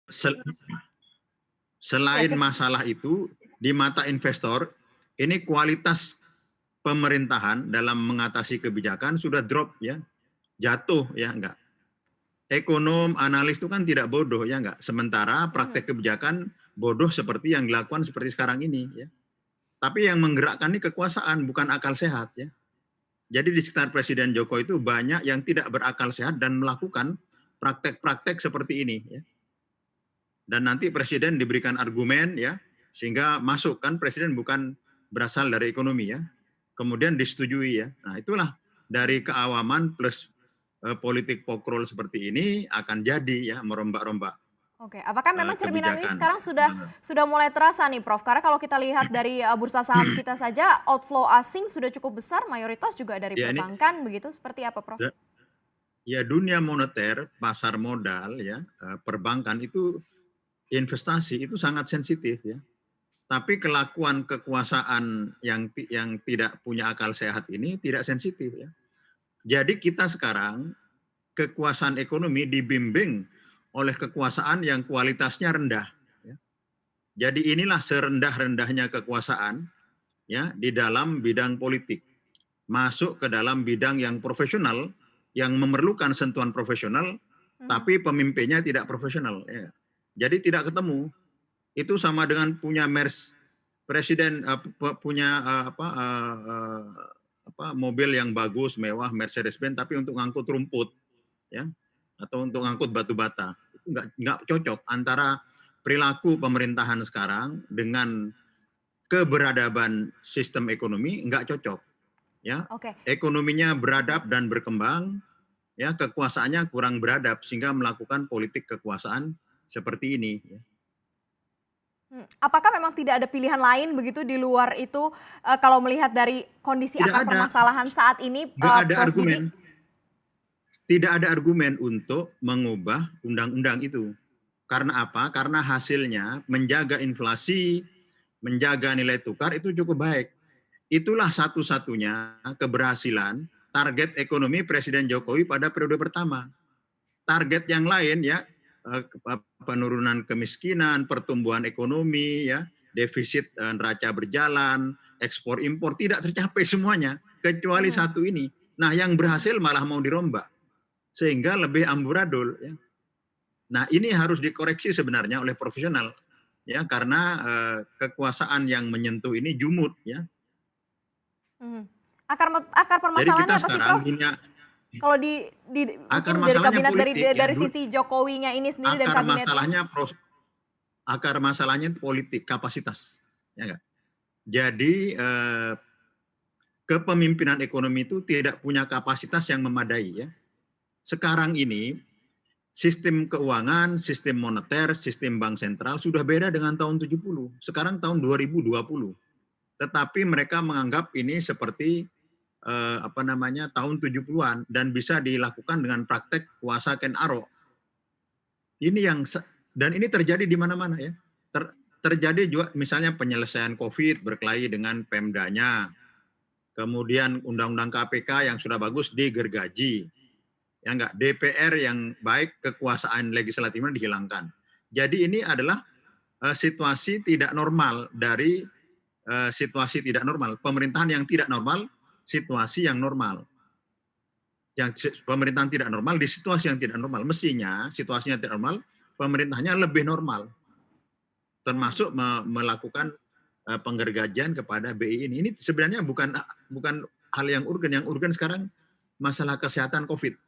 Sel- Ya, Selain masalah itu, di mata investor, ini kualitas pemerintahan dalam mengatasi kebijakan sudah drop ya, jatuh ya enggak. Ekonom, analis itu kan tidak bodoh ya enggak. Sementara praktek kebijakan bodoh seperti yang dilakukan seperti sekarang ini ya. Tapi yang menggerakkan ini kekuasaan, bukan akal sehat ya. Jadi di sekitar Presiden Jokowi itu banyak yang tidak berakal sehat dan melakukan praktek-praktek seperti ini ya. Dan nanti Presiden diberikan argumen ya, sehingga masuk kan Presiden bukan berasal dari ekonomi ya. Kemudian disetujui ya. Nah, itulah dari keawaman plus politik pokrol seperti ini akan jadi ya merombak-rombak oke, apakah memang cerminan ini kebijakan. sekarang sudah mulai terasa nih Prof? Karena kalau kita lihat dari bursa saham kita saja, outflow asing sudah cukup besar, mayoritas juga dari Ya ini perbankan, begitu seperti apa Prof? ya dunia moneter, pasar modal ya, perbankan itu investasi itu sangat sensitif ya. Tapi kelakuan kekuasaan yang tidak punya akal sehat ini tidak sensitif ya. Jadi kita sekarang kekuasaan ekonomi dibimbing oleh kekuasaan yang kualitasnya rendah. Ya. Jadi inilah serendah-rendahnya kekuasaan ya di dalam bidang politik. Masuk ke dalam bidang yang profesional, yang memerlukan sentuhan profesional, tapi pemimpinnya tidak profesional. Ya. Jadi tidak ketemu. Itu sama dengan punya presiden punya mobil yang bagus, mewah, Mercedes-Benz, tapi untuk ngangkut rumput, ya, atau untuk ngangkut batu bata. Itu nggak cocok antara perilaku pemerintahan sekarang dengan keberadaban sistem ekonomi, nggak cocok. Ya, Oke. ekonominya beradab dan berkembang, ya kekuasaannya kurang beradab sehingga melakukan politik kekuasaan seperti ini. Ya. Apakah memang tidak ada pilihan lain begitu di luar itu kalau melihat dari kondisi Tidak akar ada, permasalahan saat ini, nggak ada Prof Didi? argumen. Tidak ada argumen untuk mengubah undang-undang itu. Karena apa? Karena hasilnya menjaga inflasi, menjaga nilai tukar itu cukup baik. Itulah satu-satunya keberhasilan target ekonomi Presiden Jokowi pada periode pertama. Target yang lain ya penurunan kemiskinan, pertumbuhan ekonomi, ya defisit neraca berjalan, ekspor impor tidak tercapai semuanya kecuali satu ini. Nah, yang berhasil malah mau dirombak sehingga lebih amburadul. Ya. Nah, ini harus dikoreksi sebenarnya oleh profesional, ya karena kekuasaan yang menyentuh ini jumut, ya. Akar Jadi kita permasalahannya apa sih sekarang Prof? ini Kalau akar mungkin dari masalahnya kabinet politik, ya. dari sisi Jokowinya ini sendiri dan Akar kabinetnya? masalahnya akar masalahnya politik kapasitas, ya enggak? Jadi kepemimpinan ekonomi itu tidak punya kapasitas yang memadai, ya. Sekarang ini sistem keuangan, sistem moneter, sistem bank sentral sudah beda dengan tahun 70. Sekarang tahun 2020. Tetapi mereka menganggap ini seperti tahun 70-an dan bisa dilakukan dengan praktek kuasa Ken Arok. Dan ini terjadi di mana-mana ya. Terjadi juga misalnya penyelesaian COVID berkelahi dengan Pemdanya. Kemudian undang-undang KPK yang sudah bagus digergaji. Ya enggak, DPR yang baik kekuasaan legislatifnya dihilangkan. Jadi ini adalah situasi tidak normal dari situasi tidak normal. Pemerintahan yang tidak normal, situasi yang normal. Yang pemerintahan tidak normal di situasi yang tidak normal. Mestinya situasinya tidak normal, pemerintahnya lebih normal. Termasuk melakukan penggergajian kepada BI ini. Ini sebenarnya bukan hal yang urgen. Yang urgen sekarang masalah kesehatan COVID.